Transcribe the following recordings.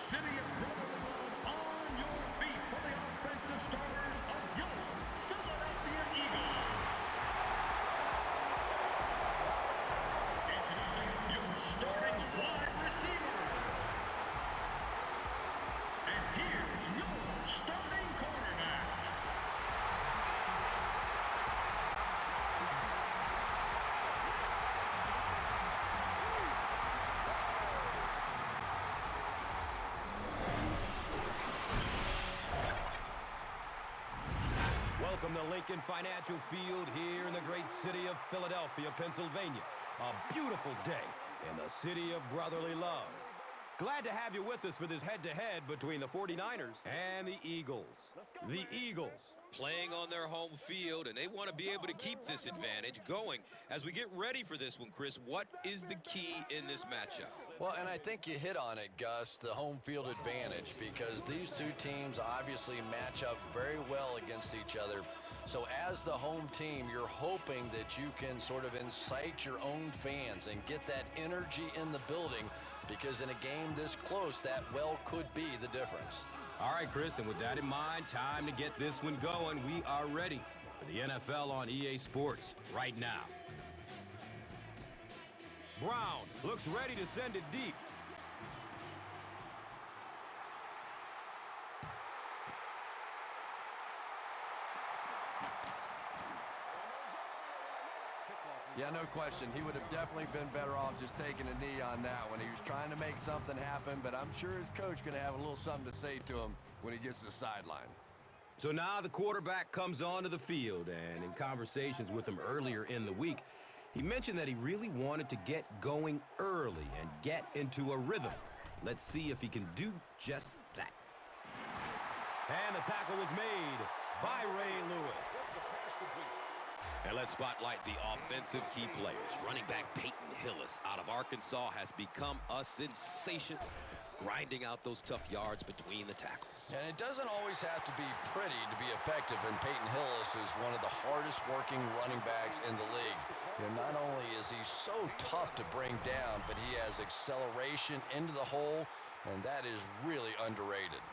city of brotherly love, on your feet for the offensive starters of your Philadelphia Eagles. Introducing your starting wide receiver. And here's your starting quarterback. Welcome to Lincoln Financial Field here in the great city of Philadelphia, Pennsylvania. A beautiful day in the city of brotherly love. Glad to have you with us for this head-to-head between the 49ers and the Eagles. The Eagles playing on their home field, and they want to be able to keep this advantage going. As we get ready for this one, Chris, what is the key in this matchup? Well, and I think you hit on it, Gus, the home field advantage, because these two teams obviously match up very well against each other. So as the home team, you're hoping that you can sort of incite your own fans and get that energy in the building, because in a game this close, that well could be the difference. All right, Chris, and with that in mind, time to get this one going. We are ready for the NFL on EA Sports right now. Brown looks ready to send it deep. Yeah, no question. He would have definitely been better off just taking a knee on that one. He was trying to make something happen, but I'm sure his coach going to have a little something to say to him when he gets to the sideline. So now the quarterback comes onto the field, and in conversations with him earlier in the week, he mentioned that he really wanted to get going early and get into a rhythm. Let's see if he can do just that. And the tackle was made by Ray Lewis. And let's spotlight the offensive key players. Running back Peyton Hillis out of Arkansas has become a sensation, grinding out those tough yards between the tackles. And it doesn't always have to be pretty to be effective, and Peyton Hillis is one of the hardest working running backs in the league. You know, not only is he so tough to bring down, but he has acceleration into the hole, and that is really underrated.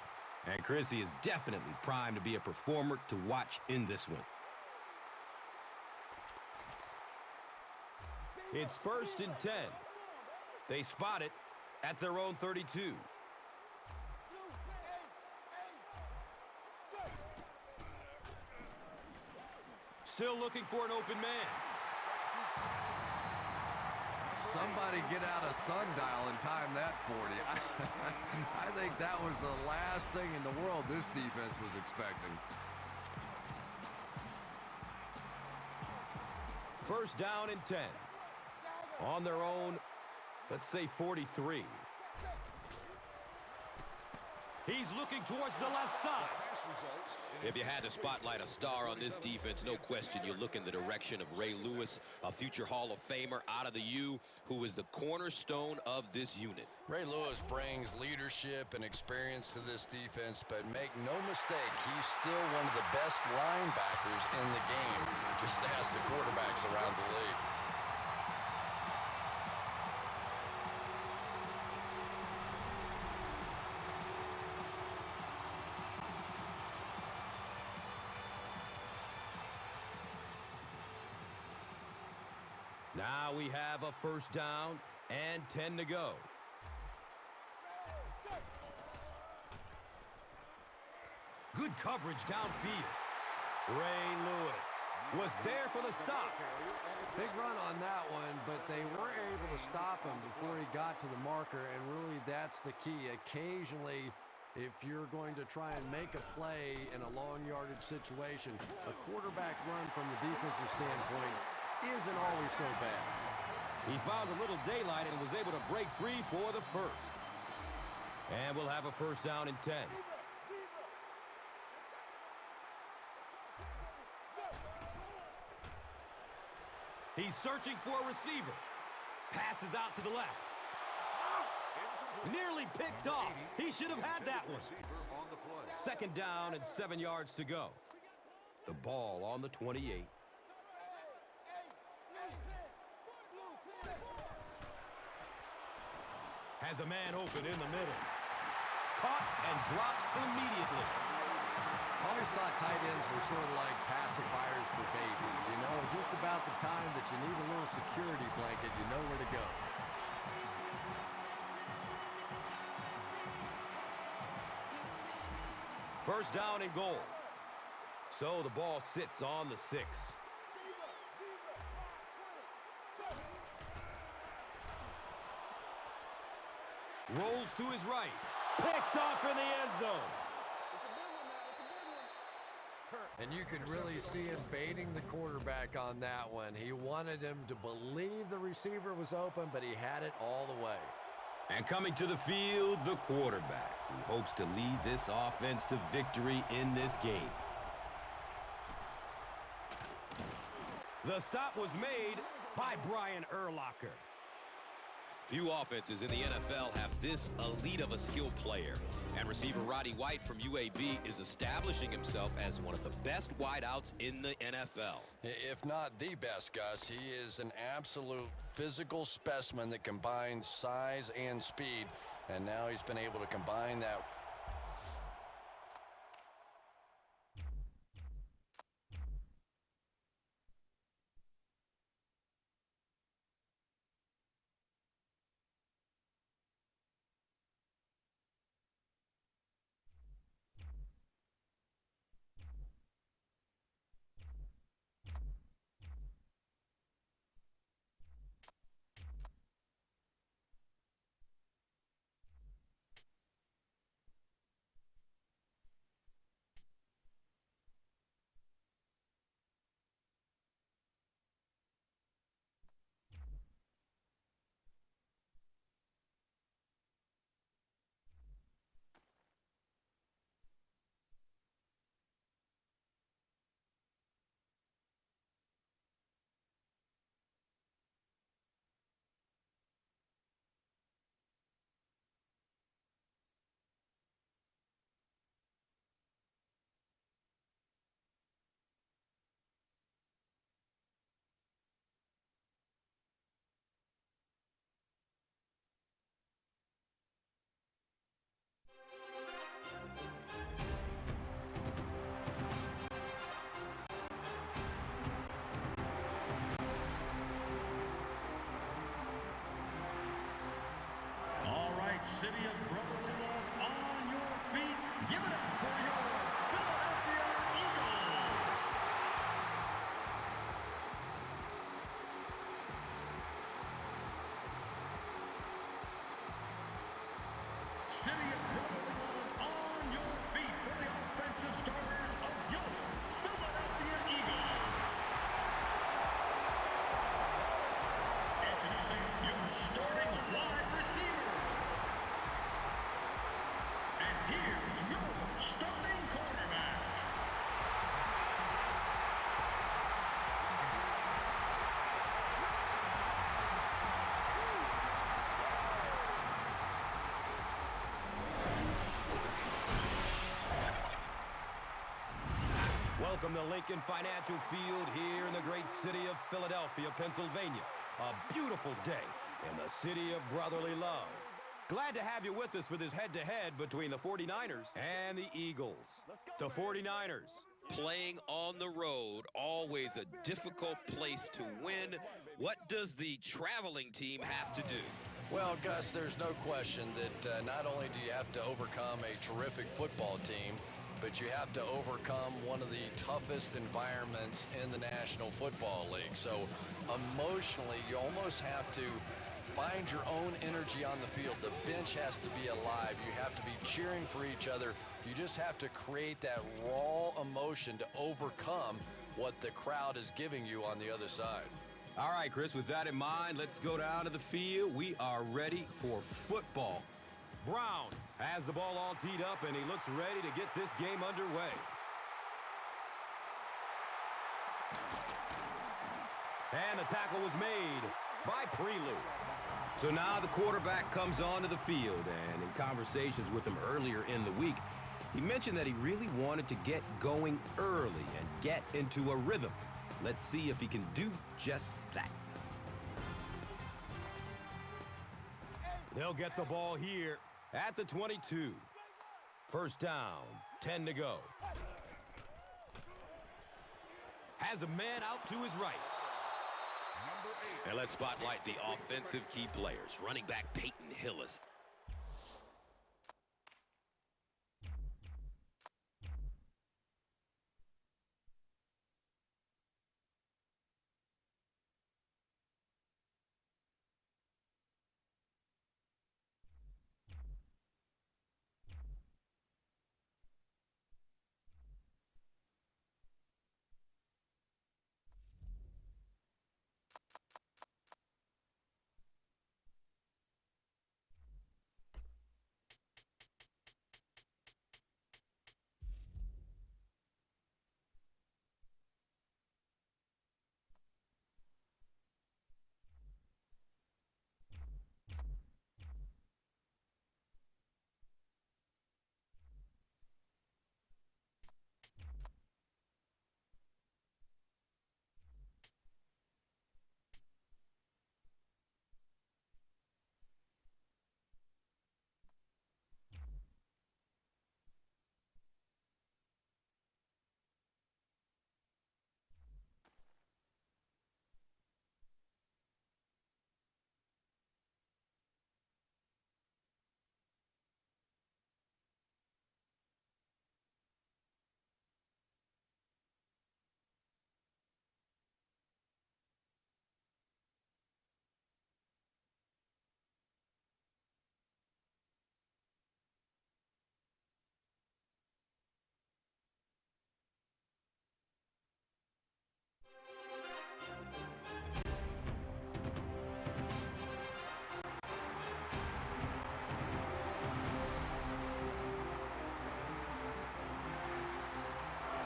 And Chris, he is definitely primed to be a performer to watch in this one. It's 1st and 10. They spot it at their own 32. Still looking for an open man. Somebody get out a sundial and time that 40. I think that was the last thing in the world this defense was expecting. 1st down and 10. On their own, let's say 43. He's looking towards the left side. If you had to spotlight a star on this defense, no question you look in the direction of Ray Lewis, a future Hall of Famer out of the U, who is the cornerstone of this unit. Ray Lewis brings leadership and experience to this defense, but make no mistake, he's still one of the best linebackers in the game. Just ask the quarterbacks around the league. Now we have a 1st down and 10 to go. Good coverage downfield. Ray Lewis was there for the stop. Big run on that one, but they were able to stop him before he got to the marker, and really that's the key. Occasionally, if you're going to try and make a play in a long yardage situation, a quarterback run from the defensive standpoint isn't always so bad. He found a little daylight and was able to break free for the first. And we'll have a 1st down and 10. He's searching for a receiver. Passes out to the left. Nearly picked off. He should have had that one. 2nd down and 7 yards to go. The ball on the 28. Has a man open in the middle. caught and dropped immediately. I always thought tight ends were sort of like pacifiers for babies. You know, just about the time that you need a little security blanket, you know where to go. First down and goal. So the ball sits on the 6. Rolls to his right. Picked off in the end zone. And you could really see him baiting the quarterback on that one. He wanted him to believe the receiver was open, but he had it all the way. And coming to the field, the quarterback, who hopes to lead this offense to victory in this game. The stop was made by Brian Urlacher. Few offenses in the NFL have this elite of a skilled player. And receiver Roddy White from UAB is establishing himself as one of the best wideouts in the NFL. If not the best, Gus, he is an absolute physical specimen that combines size and speed. And now he's been able to combine that. City of brotherly love, on your feet. Give it up for your Philadelphia Eagles. City of brotherly love, on your feet for the offensive starters of your Philadelphia Eagles. Introducing your starting wide receiver. Here's your starting quarterback. Welcome to Lincoln Financial Field here in the great city of Philadelphia, Pennsylvania. A beautiful day in the city of brotherly love. Glad to have you with us for this head-to-head between the 49ers and the Eagles. The 49ers. Playing on the road, always a difficult place to win. What does the traveling team have to do? Well, Gus, there's no question that not only do you have to overcome a terrific football team, but you have to overcome one of the toughest environments in the National Football League. So emotionally, you almost have to find your own energy on the field. The bench has to be alive. You have to be cheering for each other. You just have to create that raw emotion to overcome what the crowd is giving you on the other side. All right, Chris, with that in mind, let's go down to the field. We are ready for football. Brown has the ball all teed up, and he looks ready to get this game underway. And the tackle was made by Prelude. So now the quarterback comes onto the field, and in conversations with him earlier in the week, he mentioned that he really wanted to get going early and get into a rhythm. Let's see if he can do just that. They'll get the ball here at the 22. First down, 10 to go. Has a man out to his right. And let's spotlight the offensive key players. Running back Peyton Hillis.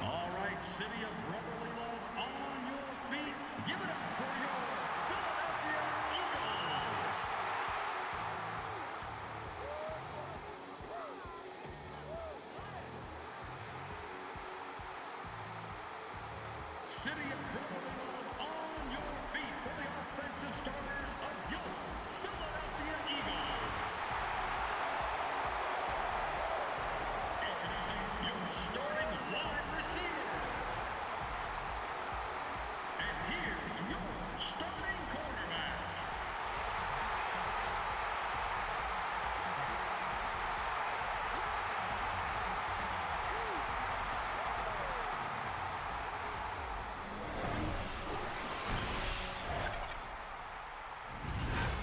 All right, City of Brotherly Love, on your feet. Give it up for your Philadelphia Eagles. City of Brotherly Love, on your feet for the offensive starters of your Philadelphia Eagles. Introducing your starting wide receiver. And here's your starting quarterback.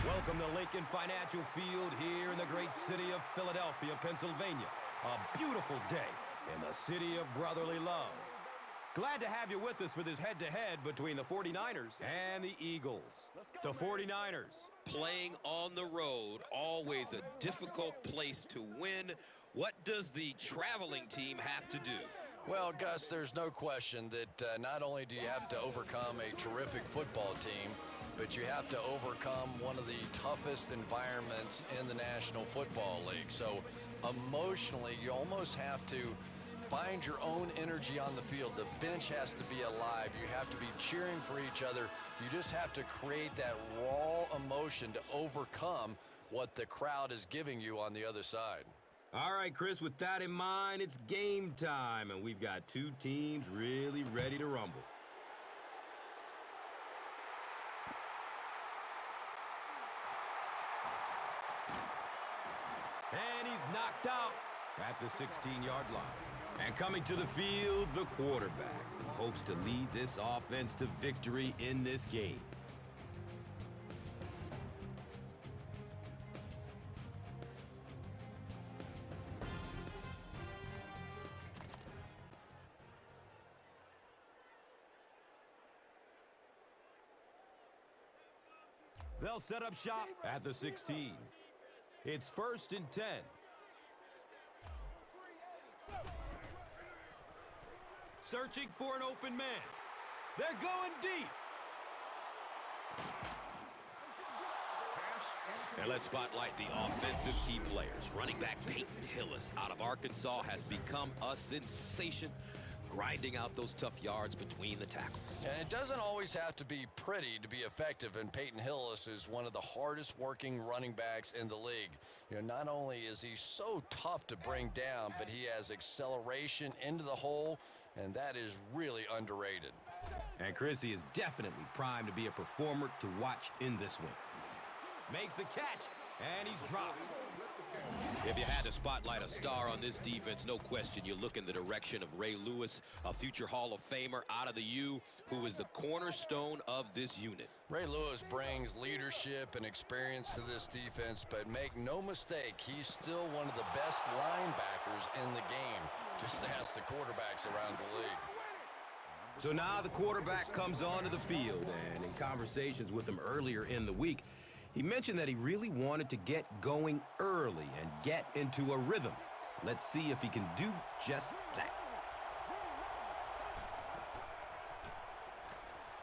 Welcome to Lincoln Financial Field here in the great city of Philadelphia, Pennsylvania. A beautiful day in the city of brotherly love. Glad to have you with us for this head-to-head between the 49ers and the Eagles. The 49ers. Playing on the road, always a difficult place to win. What does the traveling team have to do? Well, Gus, there's no question that not only do you have to overcome a terrific football team, but you have to overcome one of the toughest environments in the National Football League. So emotionally, you almost have to find your own energy on the field. The bench has to be alive. You have to be cheering for each other. You just have to create that raw emotion to overcome what the crowd is giving you on the other side. All right, Chris, with that in mind, it's game time, and we've got two teams really ready to rumble. And he's knocked out at the 16-yard line. And coming to the field, the quarterback, who hopes to lead this offense to victory in this game. They'll set up shop at the 16. It's 1st and 10. Searching for an open man. They're going deep. And let's spotlight the offensive key players. Running back Peyton Hillis out of Arkansas has become a sensation, grinding out those tough yards between the tackles. And it doesn't always have to be pretty to be effective, and Peyton Hillis is one of the hardest working running backs in the league. You know, not only is he so tough to bring down, but he has acceleration into the hole, and that is really underrated. And Chrissy is definitely primed to be a performer to watch in this one. Makes the catch, and he's dropped. If you had to spotlight a star on this defense, no question you look in the direction of Ray Lewis, a future Hall of Famer out of the U, who is the cornerstone of this unit. Ray Lewis brings leadership and experience to this defense, but make no mistake, he's still one of the best linebackers in the game. Just ask the quarterbacks around the league. So now the quarterback comes onto the field, and in conversations with him earlier in the week, he mentioned that he really wanted to get going early and get into a rhythm. Let's see if he can do just that.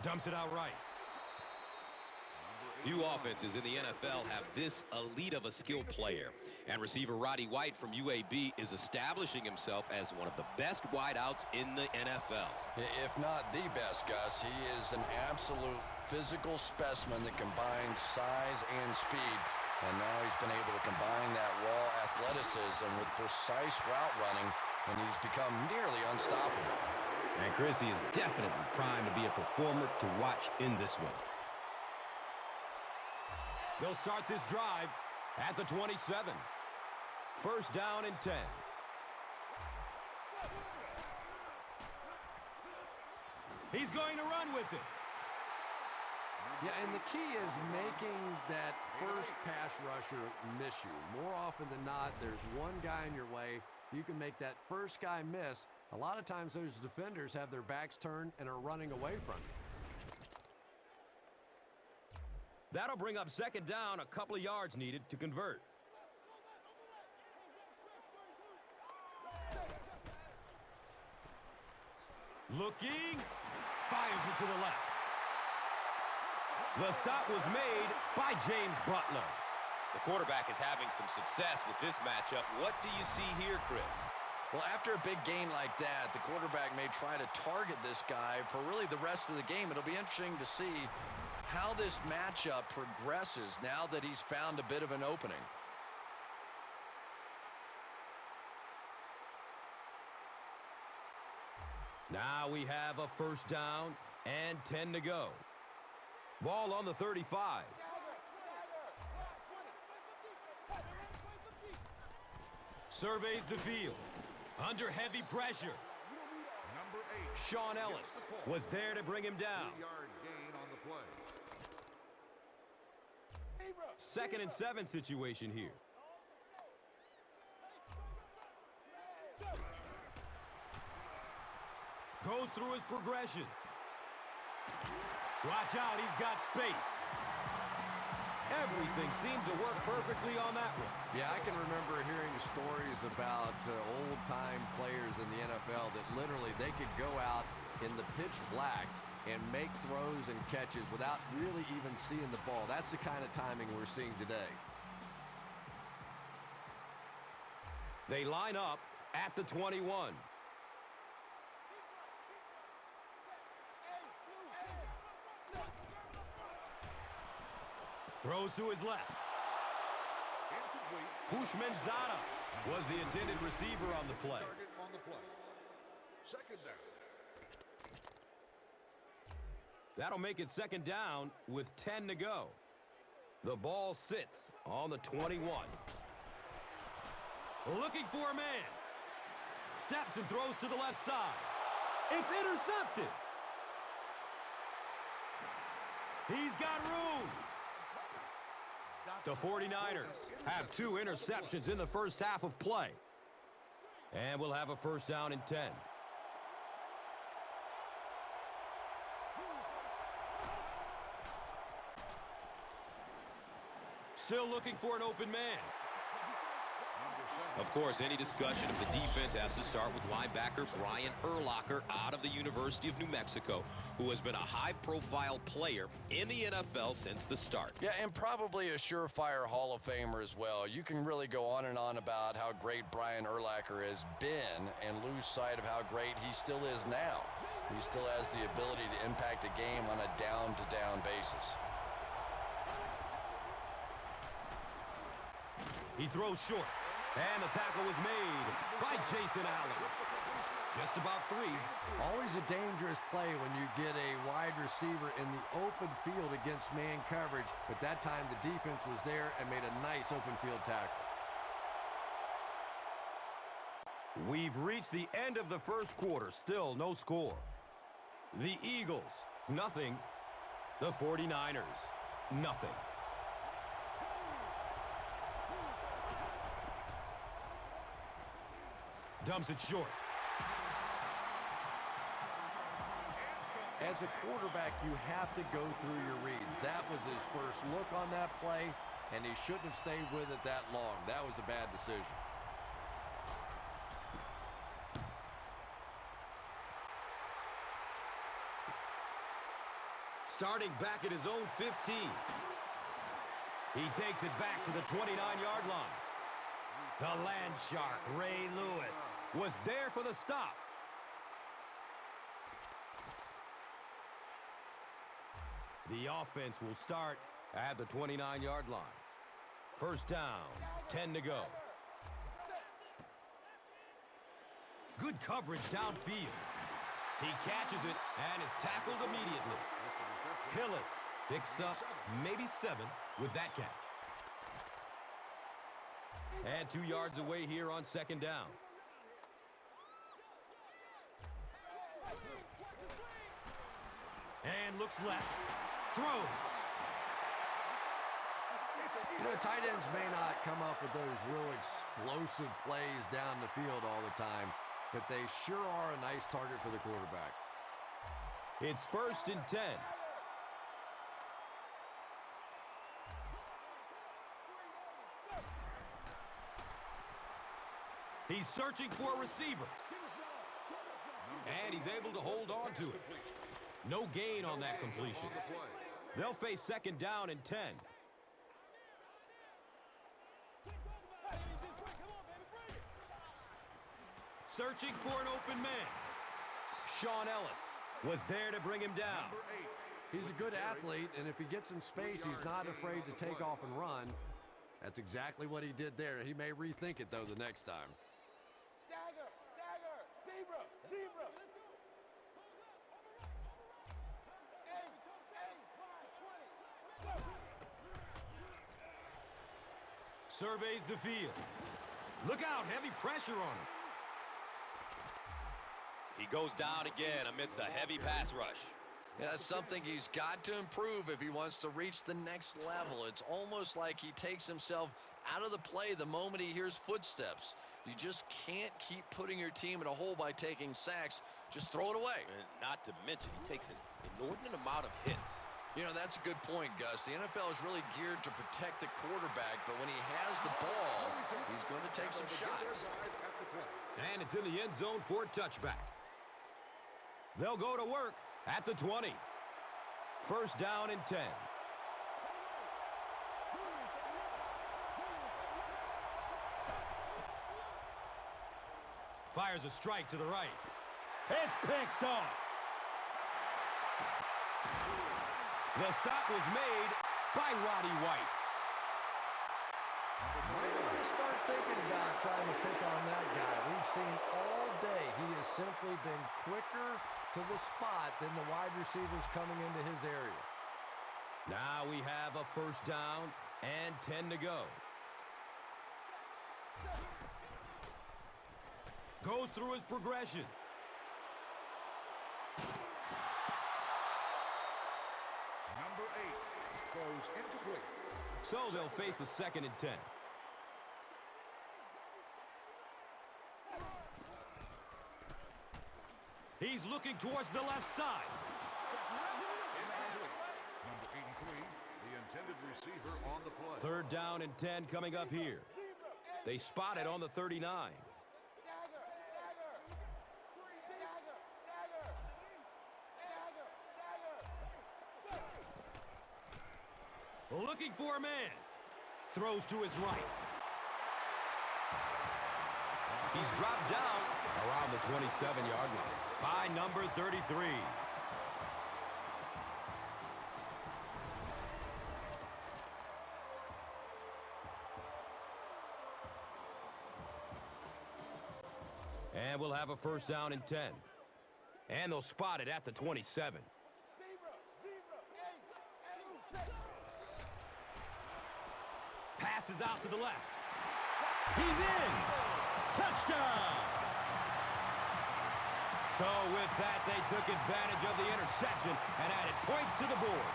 Dumps it out right. Few offenses in the NFL have this elite of a skill player. And receiver Roddy White from UAB is establishing himself as one of the best wideouts in the NFL. If not the best, Gus, he is an absolute physical specimen that combines size and speed. And now he's been able to combine that raw athleticism with precise route running, and he's become nearly unstoppable. And Chrissy is definitely primed to be a performer to watch in this one. They'll start this drive at the 27. First down and 10. He's going to run with it. Yeah, and the key is making that first pass rusher miss you. More often than not, there's one guy in your way. You can make that first guy miss. A lot of times those defenders have their backs turned and are running away from you. That'll bring up second down, a couple of yards needed to convert. Looking, fires it to the left. The stop was made by James Butler. The quarterback is having some success with this matchup. What do you see here, Chris? Well, after a big gain like that, the quarterback may try to target this guy for really the rest of the game. It'll be interesting to see how this matchup progresses now that he's found a bit of an opening. Now we have a first down and 10 to go. Ball on the 35. Surveys the field. Under heavy pressure. Sean Ellis was there to bring him down. Second and 7 situation here. Goes through his progression. Watch out, he's got space. Everything seemed to work perfectly on that one. Yeah, I can remember hearing stories about old-time players in the NFL that literally they could go out in the pitch black and make throws and catches without really even seeing the ball. That's the kind of timing we're seeing today. They line up at the 21. Throws to his left. Hushmanzada was the intended receiver on the play. That'll make it second down with 10 to go. The ball sits on the 21. Looking for a man. Steps and throws to the left side. It's intercepted. He's got room. The 49ers have 2 interceptions in the first half of play. And we'll have a first down and 10. Still looking for an open man. Of course, any discussion of the defense has to start with linebacker Brian Urlacher out of the University of New Mexico, who has been a high-profile player in the NFL since the start. Yeah, and probably a surefire Hall of Famer as well. You can really go on and on about how great Brian Urlacher has been and lose sight of how great he still is now. He still has the ability to impact a game on a down-to-down basis. He throws short, and the tackle was made by Jason Allen. Just about 3. Always a dangerous play when you get a wide receiver in the open field against man coverage, but that time the defense was there and made a nice open field tackle. We've reached the end of the first quarter. Still no score. The Eagles, nothing. The 49ers, nothing. Dumps it short. As a quarterback, you have to go through your reads. That was his first look on that play, and he shouldn't have stayed with it that long. That was a bad decision. Starting back at his own 15. He takes it back to the 29-yard line. The land shark, Ray Lewis, was there for the stop. The offense will start at the 29-yard line. First down, 10 to go. Good coverage downfield. He catches it and is tackled immediately. Hillis picks up maybe 7 with that catch. And 2 yards away here on second down. And looks left. Throws. You know, tight ends may not come up with those real explosive plays down the field all the time, but they sure are a nice target for the quarterback. It's 1st and 10. He's searching for a receiver. And he's able to hold on to it. No gain on that completion. They'll face second down and 10. Searching for an open man. Sean Ellis was there to bring him down. He's a good athlete, and if he gets some space, he's not afraid to take off and run. That's exactly what he did there. He may rethink it, though, the next time. Dagger, zebra, zebra. Surveys the field. Look out, heavy pressure on him. He goes down again amidst a heavy pass rush. Yeah, that's something he's got to improve if he wants to reach the next level. It's almost like he takes himself out of the play the moment he hears footsteps. You just can't keep putting your team in a hole by taking sacks. Just throw it away. And not to mention, he takes an inordinate amount of hits. You know, that's a good point, Gus. The NFL is really geared to protect the quarterback, but when he has the ball, he's going to take some shots. And it's in the end zone for a touchback. They'll go to work at the 20. First down and 10. Fires a strike to the right. It's picked off. The stop was made by Roddy White. Might want to start thinking about trying to pick on that guy. We've seen all day he has simply been quicker to the spot than the wide receivers coming into his area. Now we have a first down and 10 to go. Goes through his progression. Number 8 goes incomplete. So they'll face a second and 10. He's looking towards the left side. Number 83, the intended receiver on the play. Third down and 10 coming up here. They spot it on the 39. Dagger, dagger. Dagger, dagger. Dagger, dagger. Looking for a man. Throws to his right. He's dropped down around the 27-yard line by number 33. And we'll have a first down and 10. And they'll spot it at the 27. Passes out to the left. He's in. Touchdown. So with that, they took advantage of the interception and added points to the board.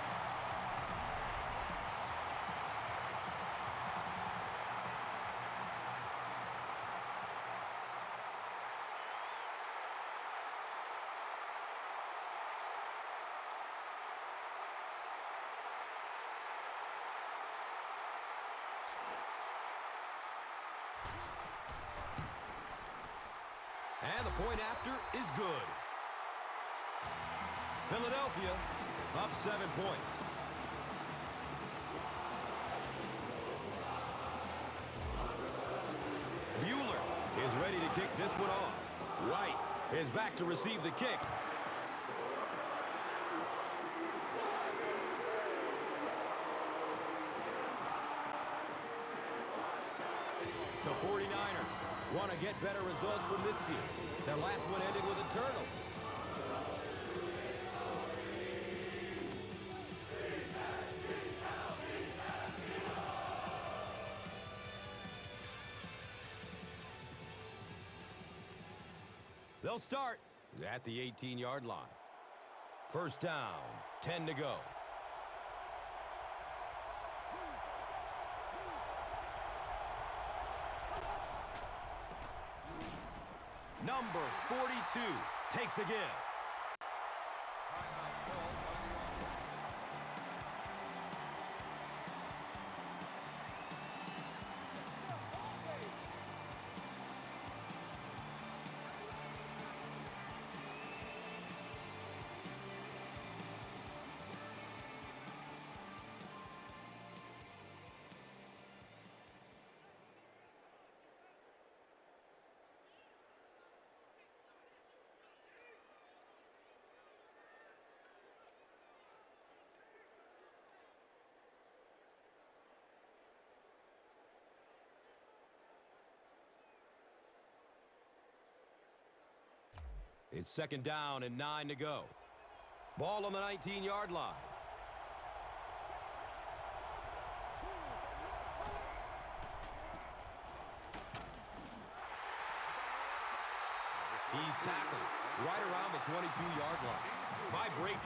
And the point after is good. Philadelphia up 7 points. Bueller is ready to kick this one off. White is back to receive the kick. The 49ers want to get better results from this series. Their last one ended with a turnover. They'll start at the 18-yard line. First down, 10 to go. Number 42 takes the give. It's second down and 9 to go. Ball on the 19-yard line. He's tackled right around the 22-yard line by Brayton.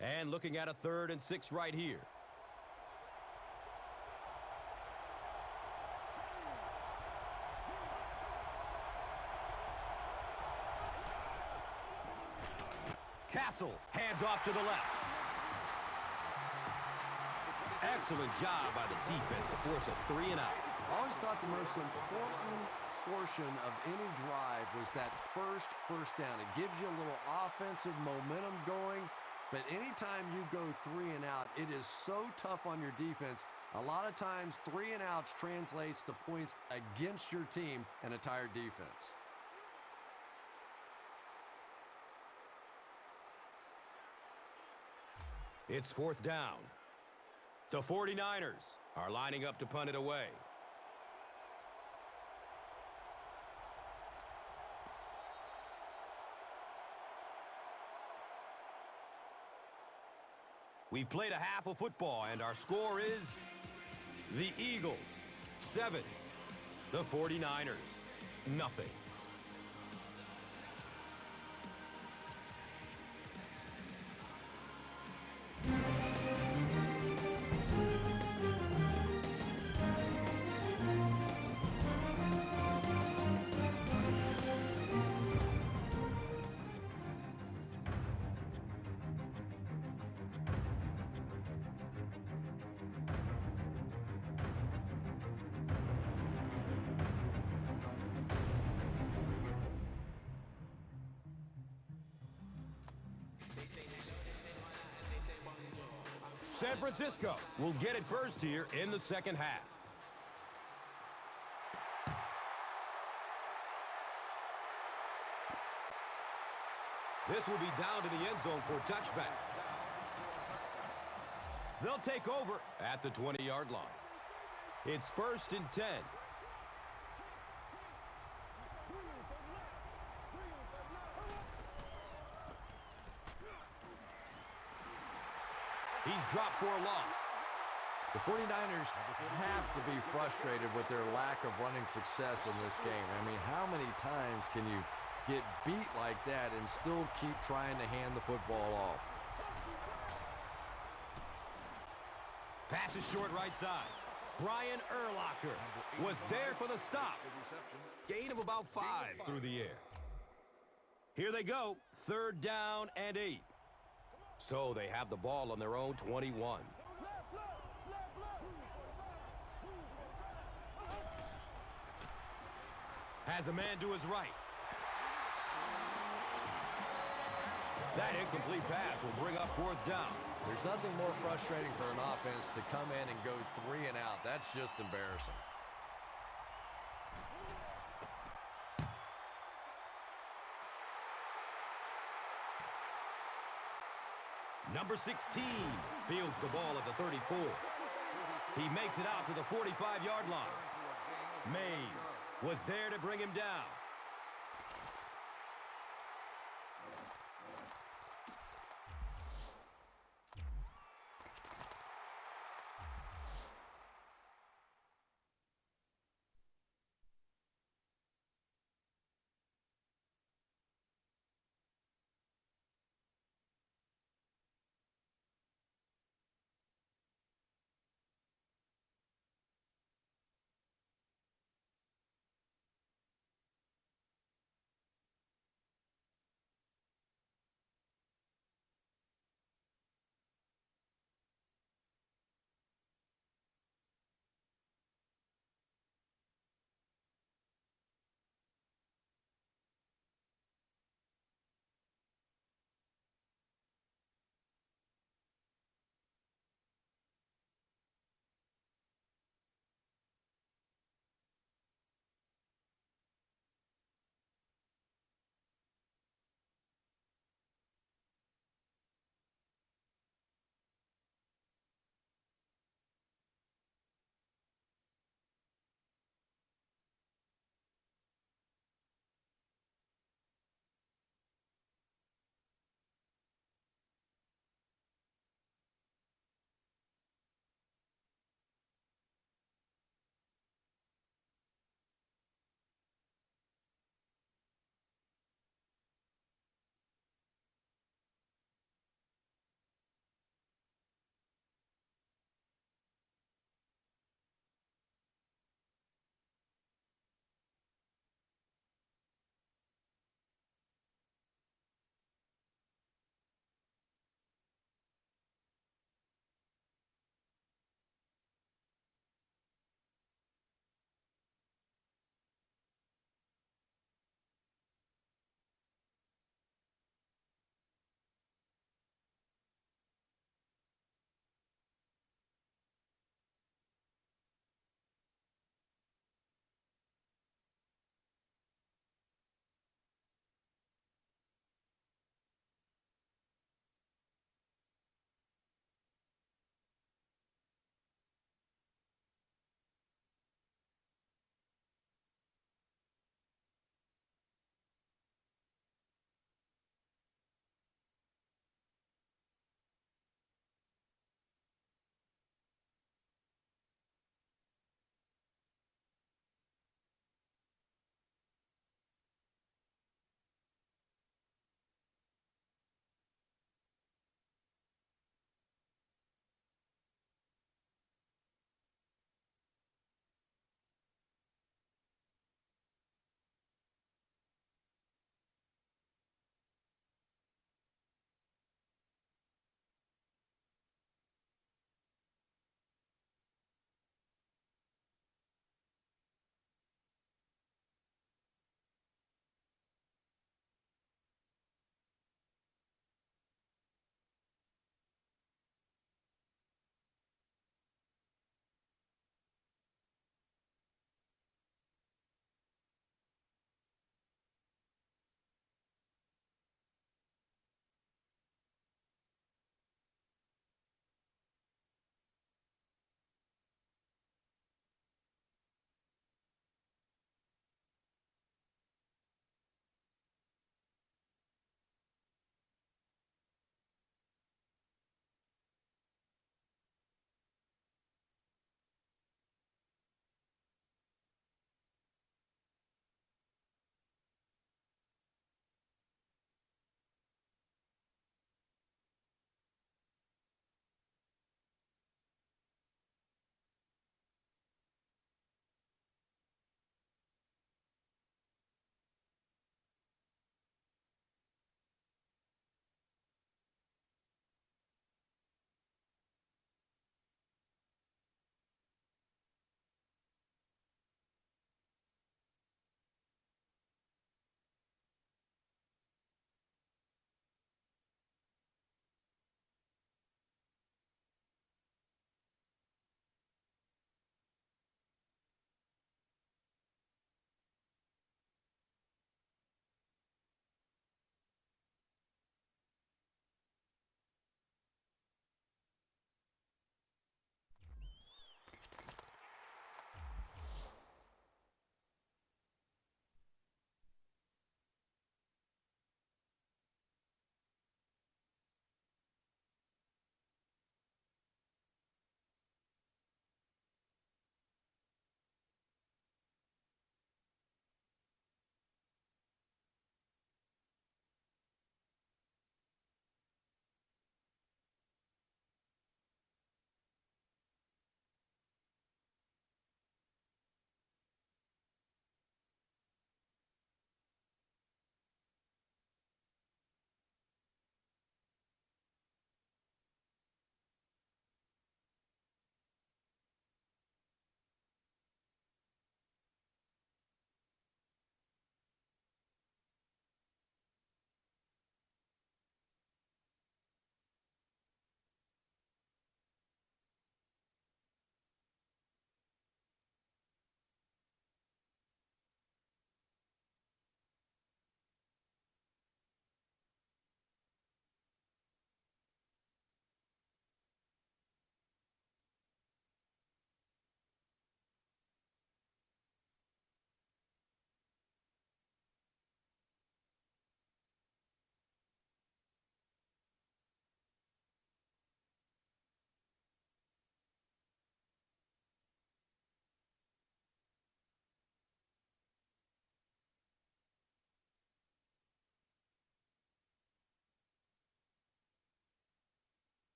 And looking at a 3rd and 6 right here. Castle hands off to the left. Excellent job by the defense to force a 3 and out. I always thought the most important portion of any drive was that first down. It gives you a little offensive momentum going. But anytime you go 3 and out, it is so tough on your defense. A lot of times, 3 and outs translates to points against your team and a tired defense. It's 4th down. The 49ers are lining up to punt it away. We've played a half of football, and our score is the Eagles 7, the 49ers nothing. San Francisco will get it first here in the second half. This will be down to the end zone for a touchback. They'll take over at the 20-yard line. It's 1st and 10. He's dropped for a loss. The 49ers have to be frustrated with their lack of running success in this game. I mean, how many times can you get beat like that and still keep trying to hand the football off? Pass is short right side. Brian Urlacher was there for the stop. Gain of about 5 through the air. Here they go, 3rd down and 8. So they have the ball on their own 21. Has a man to his right. That incomplete pass will bring up 4th down. There's nothing more frustrating for an offense to come in and go 3 and out. That's just embarrassing. Number 16 fields the ball at the 34. He makes it out to the 45-yard line. Mays was there to bring him down.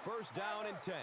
First down and 10.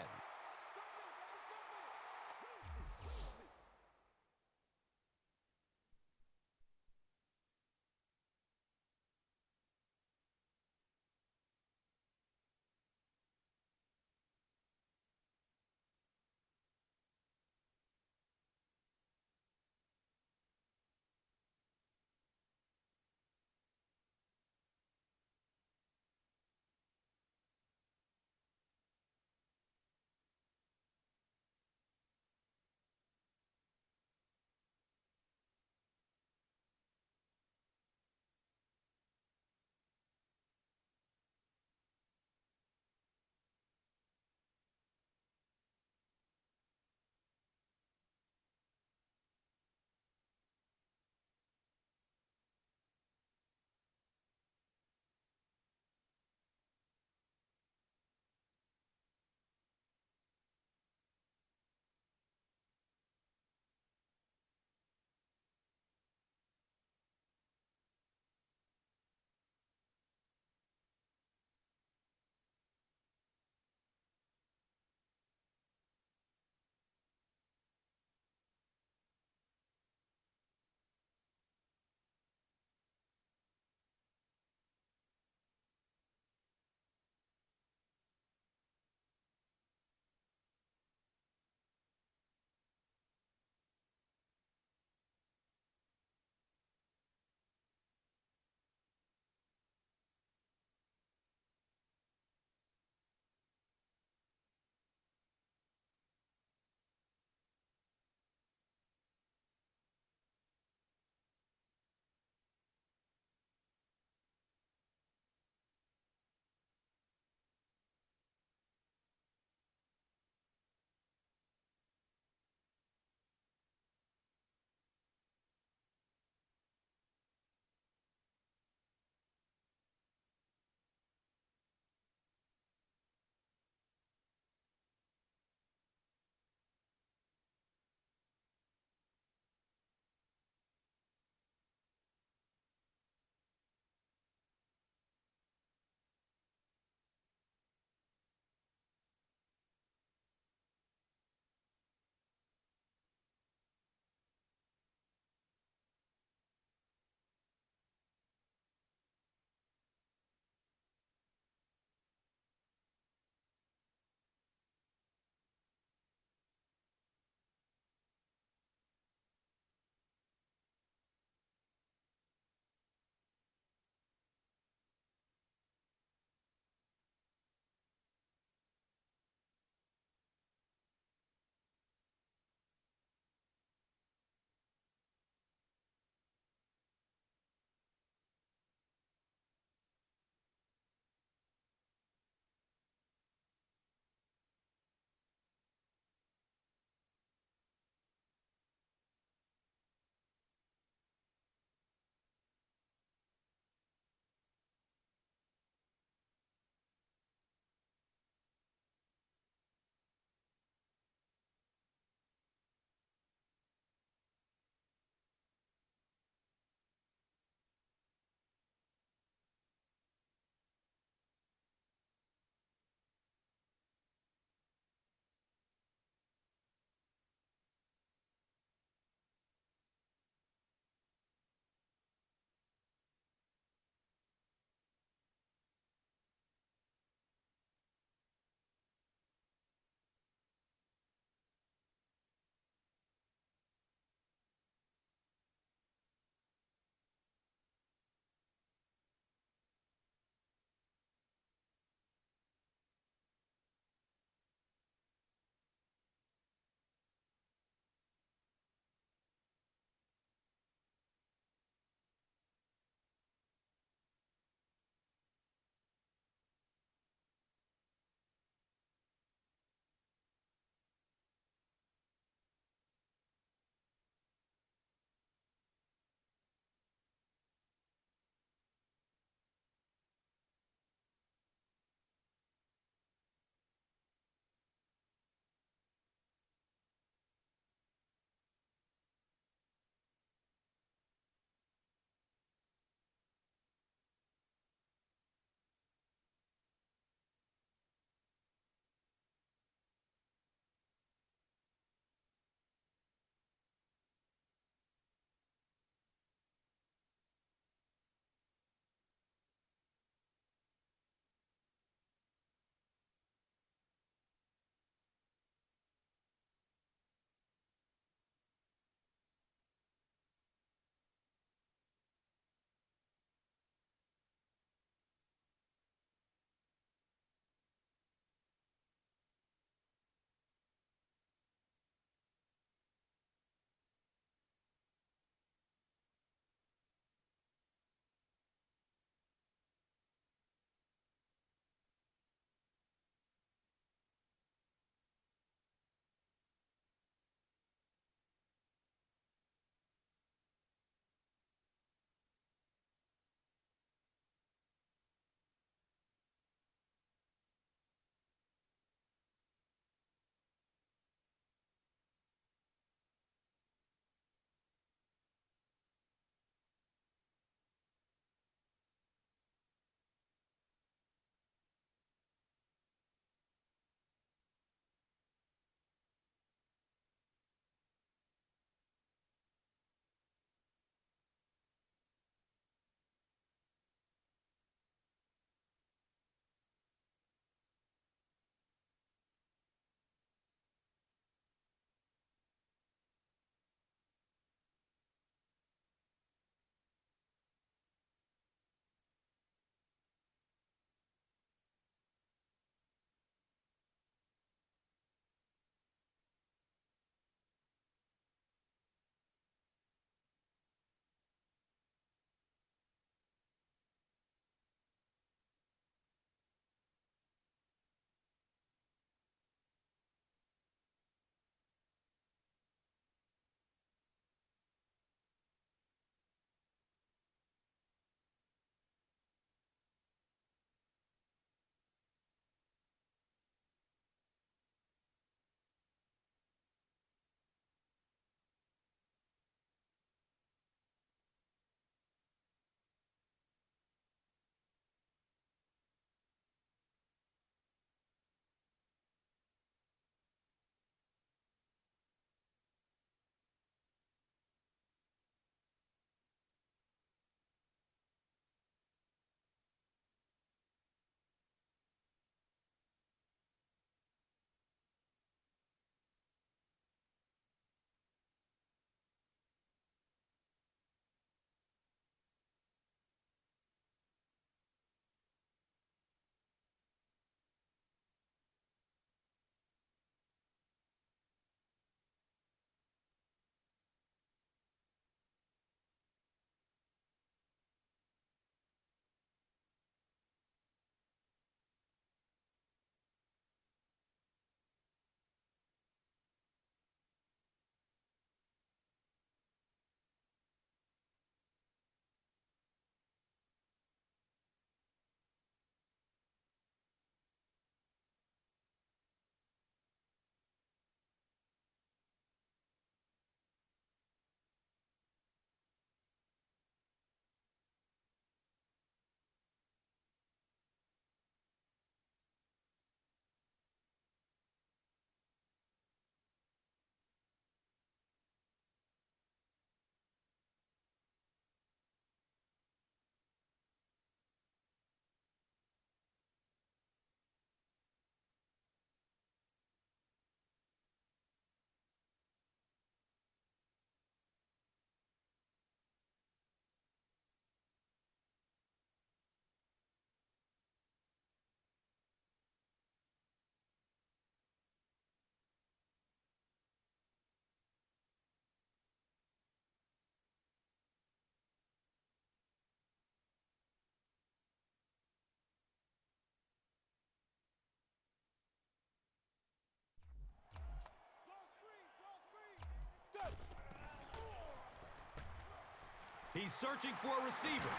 He's searching for a receiver.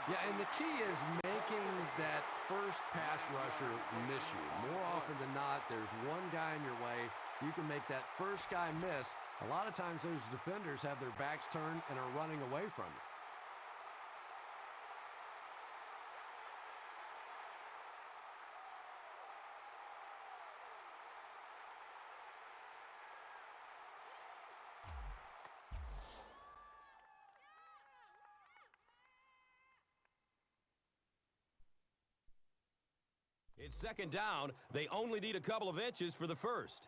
Yeah, and the key is making that first pass rusher miss you. More often than not, there's one guy in your way. You can make that first guy miss. A lot of times those defenders have their backs turned and are running away from you. It's second down. They only need a couple of inches for the first.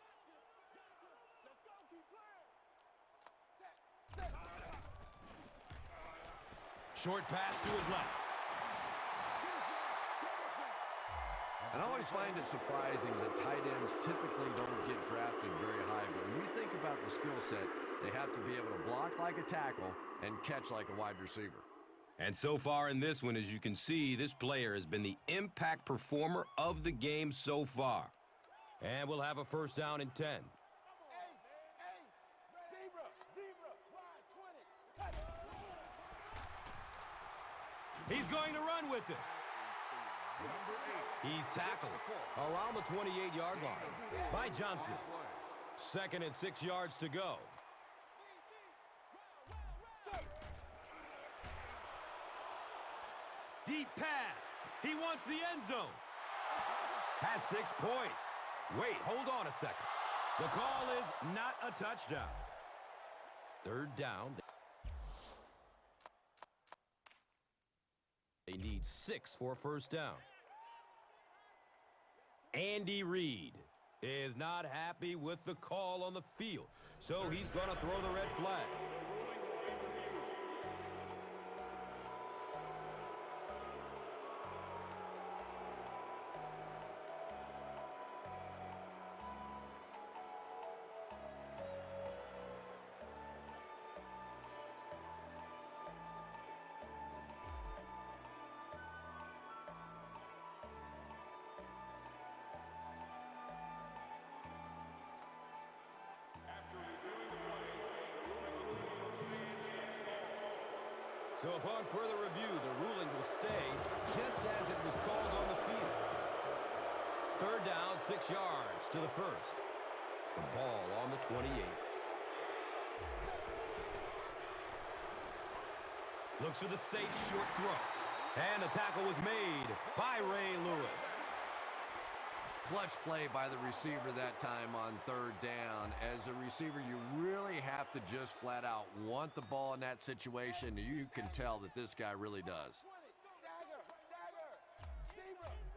Short pass to his left. And I always find it surprising that tight ends typically don't get drafted very high. But when you think about the skill set, they have to be able to block like a tackle and catch like a wide receiver. And so far in this one, as you can see, this player has been the impact performer of the game so far. And we'll have a first down and 10. Ace, zebra, wide 20. He's going to run with it. He's tackled around the 28-yard line by Johnson. 2nd and 6 yards to go. Deep pass. He wants the end zone. Has 6 points. Wait, hold on a second. The call is not a touchdown. 3rd down. They need 6 for a first down. Andy Reid is not happy with the call on the field, so he's going to throw the red flag. So upon further review, the ruling will stay just as it was called on the field. 3rd down, 6 yards to the first. The ball on the 28. Looks for the safe short throw. And the tackle was made by Ray Lewis. Clutch play by the receiver that time on 3rd down. As a receiver, you really have to just flat out want the ball in that situation. You can tell that this guy really does. Dagger,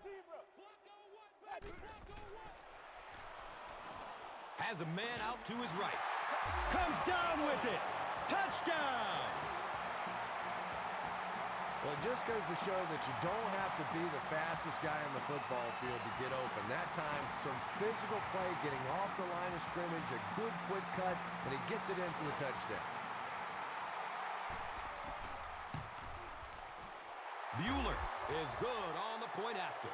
zebra. Has a man out to his right. Comes down with it. Touchdown! Well, it just goes to show that you don't have to be the fastest guy on the football field to get open. That time, some physical play, getting off the line of scrimmage, a good quick cut, and he gets it in for the touchdown. Bueller is good on the point after.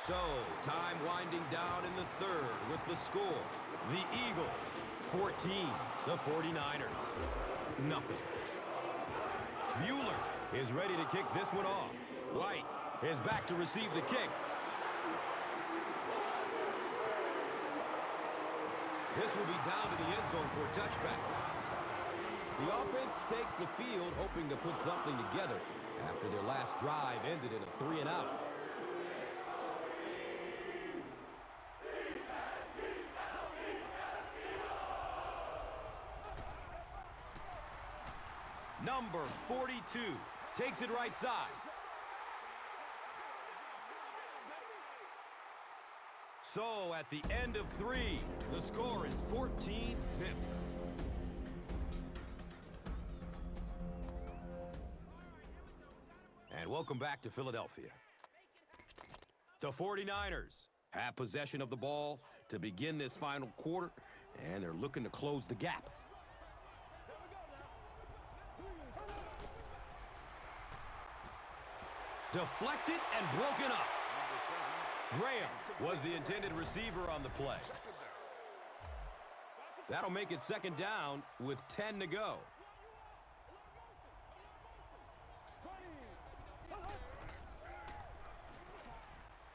So, time winding down in the 3rd with the score. The Eagles, 14. The 49ers, nothing. Bueller is ready to kick this one off. White is back to receive the kick. This will be down to the end zone for a touchback. The offense takes the field, hoping to put something together after their last drive ended in a 3-and-out. Number 42 takes it right side. So at the end of 3, the score is 14-0. And welcome back to Philadelphia. The 49ers have possession of the ball to begin this final quarter, and they're looking to close the gap. Deflected and broken up. Graham was the intended receiver on the play. That'll make it second down with 10 to go.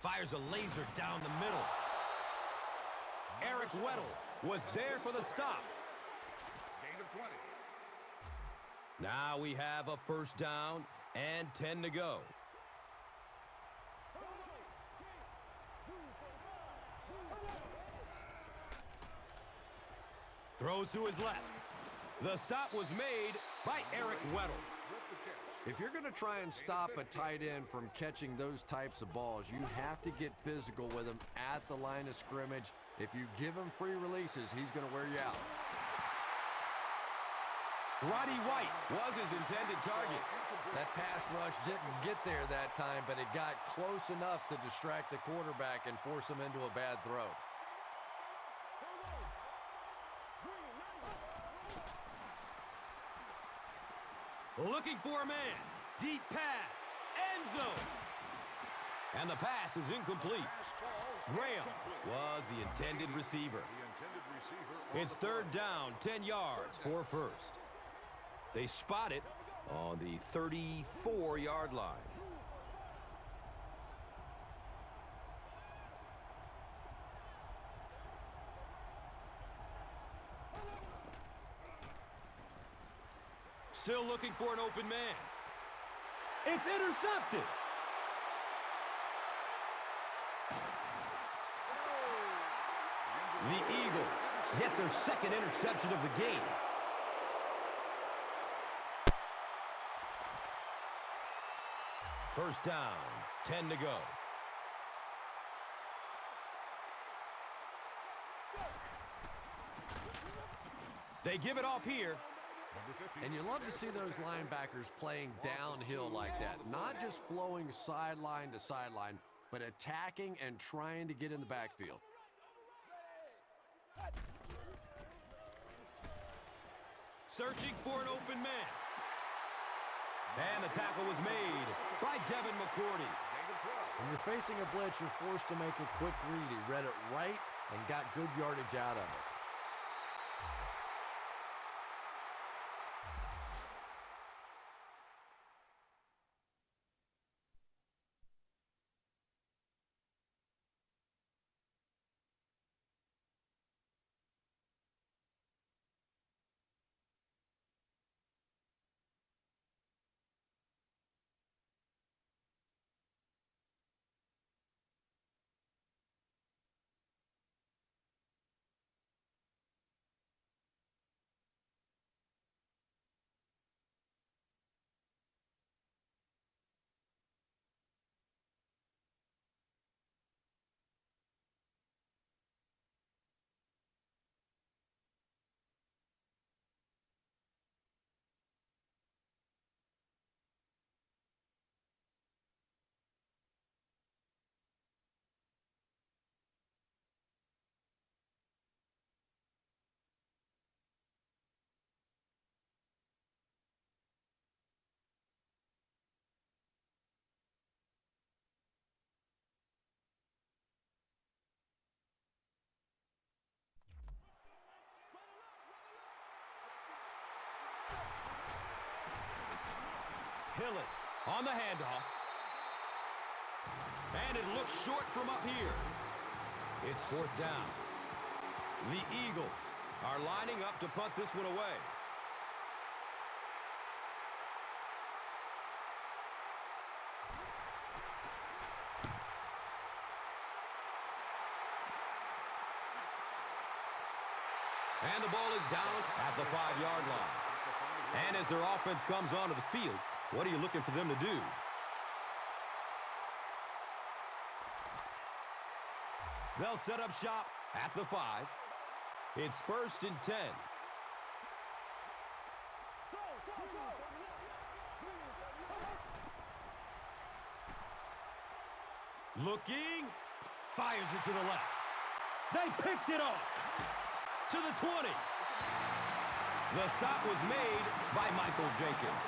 Fires a laser down the middle. Eric Weddle was there for the stop. Gain of 20. Now we have a first down and 10 to go. Throws to his left. The stop was made by Eric Weddle. If you're going to try and stop a tight end from catching those types of balls, you have to get physical with him at the line of scrimmage. If you give him free releases, he's going to wear you out. Roddy White was his intended target. That pass rush didn't get there that time, but it got close enough to distract the quarterback and force him into a bad throw. Looking for a man. Deep pass. End zone. And the pass is incomplete. Graham was the intended receiver. It's third down, 10 yards for first. They spot it on the 34-yard line. Still looking for an open man. It's intercepted. The Eagles get their second interception of the game. First down, 10 to go. They give it off here. And you love to see those linebackers playing downhill like that. Not just flowing sideline to sideline, but attacking and trying to get in the backfield. Searching for an open man. And the tackle was made by Devin McCourty. When you're facing a blitz, you're forced to make a quick read. He read it right and got good yardage out of it. Hillis on the handoff. And it looks short from up here. It's fourth down. The Eagles are lining up to punt this one away. And the ball is down at the 5-yard line. And as their offense comes onto the field, what are you looking for them to do? They'll set up shop at the 5. It's first and 10. Looking, fires it to the left. They picked it off to the 20. The stop was made by Michael Jenkins.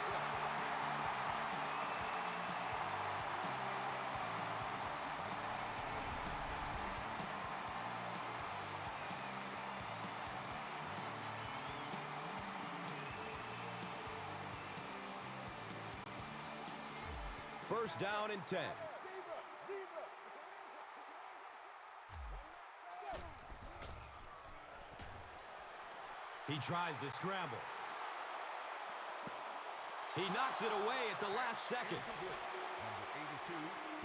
First down and 10. Zebra. He tries to scramble. He knocks it away at the last second.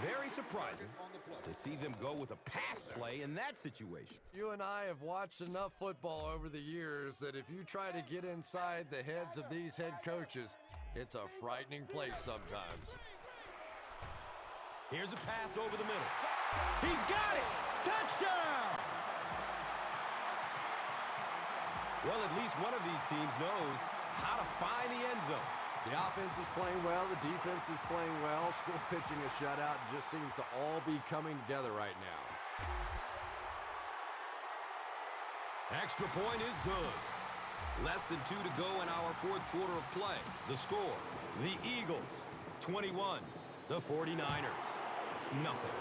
Very surprising to see them go with a pass play in that situation. You and I have watched enough football over the years that if you try to get inside the heads of these head coaches, it's a frightening place sometimes. Here's a pass over the middle. He's got it! Touchdown! Well, at least one of these teams knows how to find the end zone. The offense is playing well, the defense is playing well, still pitching a shutout. It just seems to all be coming together right now. Extra point is good. Less than 2 to go in our fourth quarter of play. The score, the Eagles, 21. The 49ers, nothing.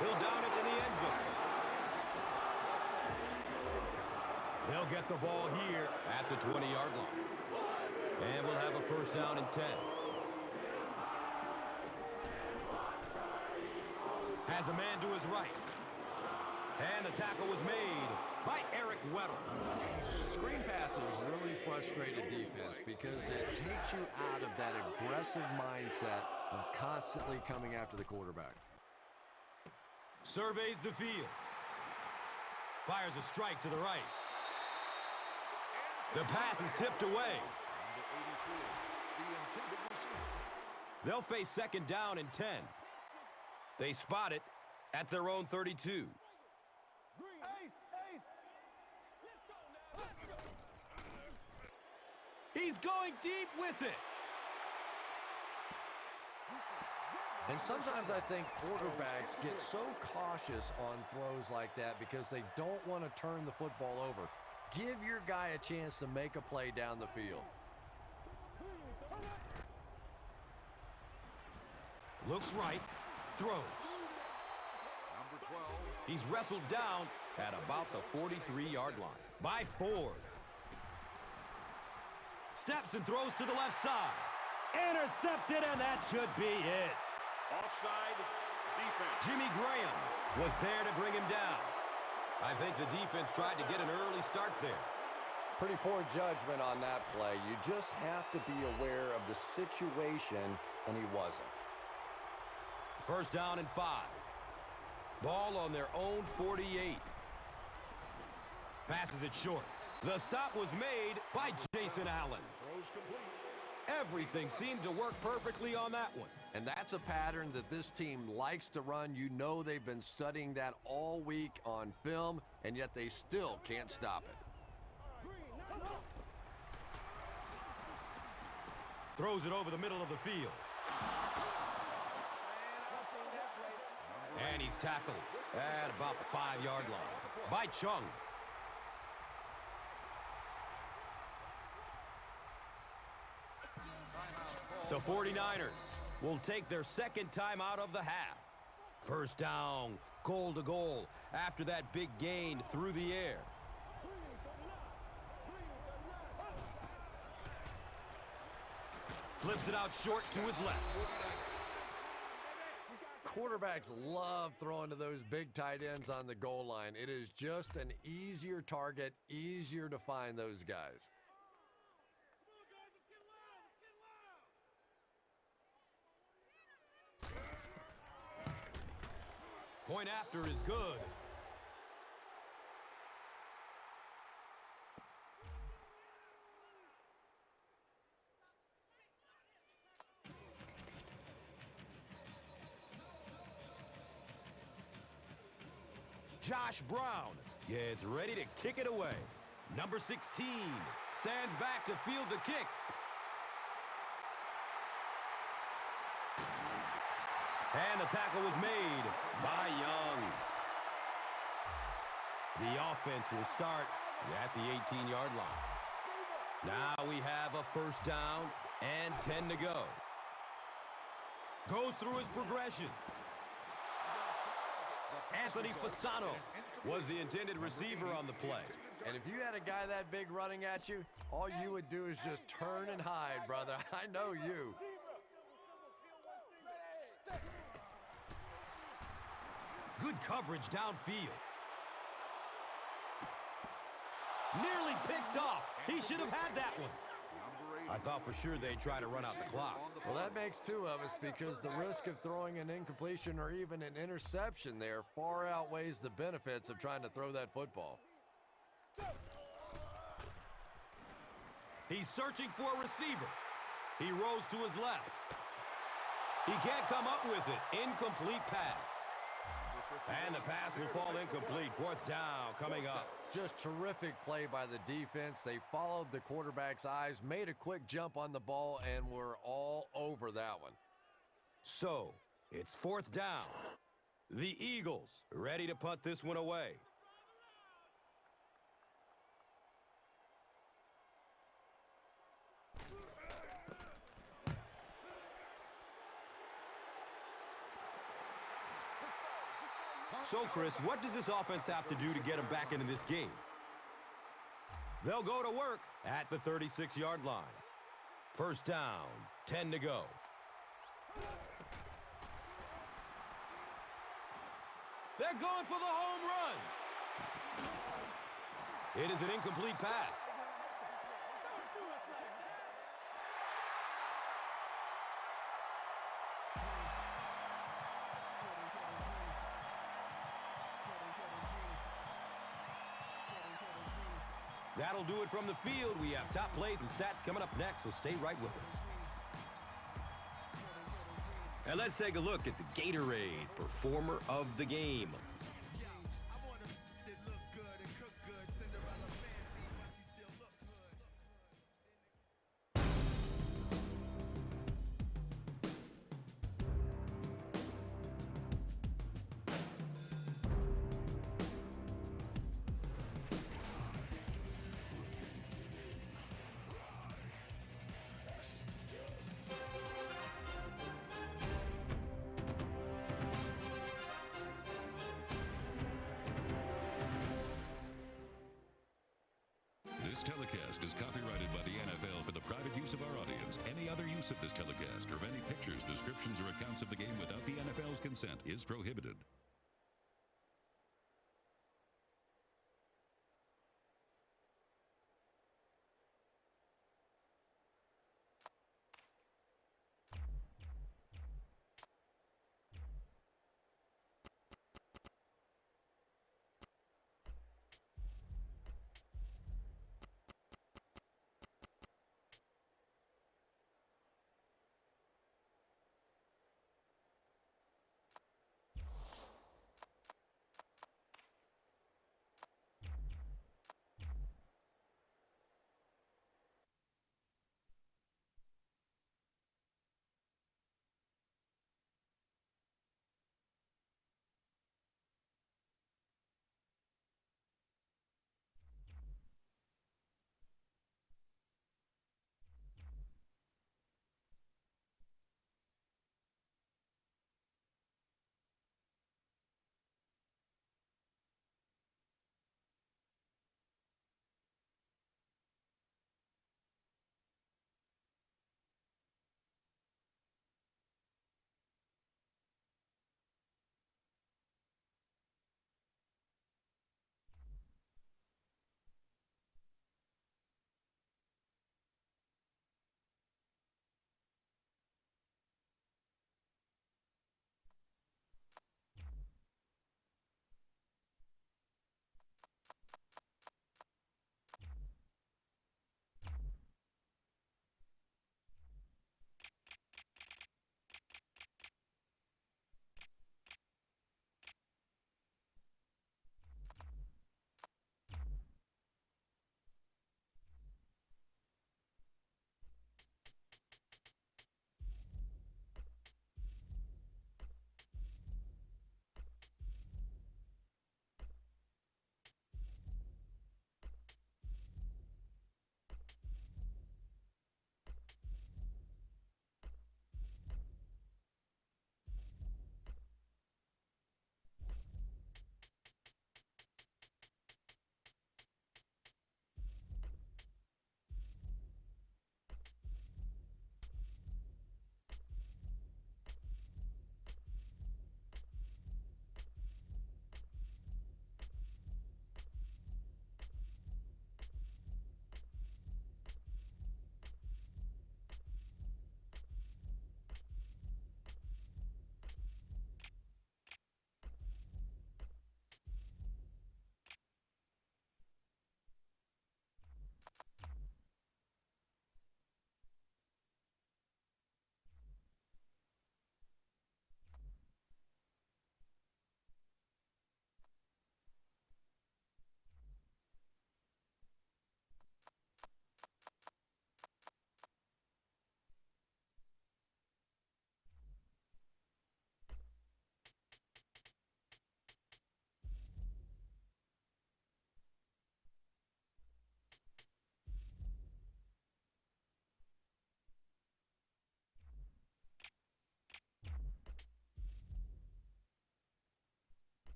He'll down it in the end zone. They'll get the ball here at the 20-yard line. And we'll have a first down and 10. Has a man to his right. And the tackle was made by Eric Weddle. Screen passes really frustrate a defense because it takes you out of that aggressive mindset of constantly coming after the quarterback. Surveys the field. Fires a strike to the right. The pass is tipped away. They'll face second down and 10. They spot it at their own 32. He's going deep with it. And sometimes I think quarterbacks get so cautious on throws like that because they don't want to turn the football over. Give your guy a chance to make a play down the field. Looks right, throws. He's wrestled down at about the 43-yard line by Ford. Steps and throws to the left side. Intercepted, and that should be it. Offside defense. Jimmy Graham was there to bring him down. I think the defense tried to get an early start there. Pretty poor judgment on that play. You just have to be aware of the situation, and he wasn't. First down and 5. Ball on their own 48. Passes it short. The stop was made by Jason Allen. Everything seemed to work perfectly on that one. And that's a pattern that this team likes to run. You know they've been studying that all week on film, and yet they still can't stop it. Throws it over the middle of the field. And he's tackled at about the 5-yard line by Chung. The 49ers will take their second timeout of the half. First down, goal to goal after that big gain through the air. Flips it out short to his left. Quarterbacks love throwing to those big tight ends on the goal line. It is just an easier target, easier to find those guys. Point after is good. Josh Brown gets ready to kick it away. Number 16 stands back to field the kick. And the tackle was made by Young. The offense will start at the 18-yard line. Now we have a first down and 10 to go. Goes through his progression. Anthony Fasano was the intended receiver on the play. And if you had a guy that big running at you, all you would do is just turn and hide, brother. I know you. Good coverage downfield. Nearly picked off. He should have had that one. I thought for sure they'd try to run out the clock. Well, that makes two of us because the risk of throwing an incompletion or even an interception there far outweighs the benefits of trying to throw that football. He's searching for a receiver. He rolls to his left. He can't come up with it. Incomplete pass. And the pass will fall incomplete. Fourth down coming up. Just terrific play by the defense. They followed the quarterback's eyes, made a quick jump on the ball, and were all over that one. So, it's fourth down. The Eagles ready to punt this one away. So, Chris, what does this offense have to do to get them back into this game? They'll go to work at the 36-yard line. First down, 10 to go. They're going for the home run. It is an incomplete pass. That'll do it from the field. We have top plays and stats coming up next, so stay right with us. And let's take a look at the Gatorade Performer of the Game. This telecast is copyrighted by the NFL for the private use of our audience. Any other use of this telecast or of any pictures, descriptions, or accounts of the game without the NFL's consent is prohibited.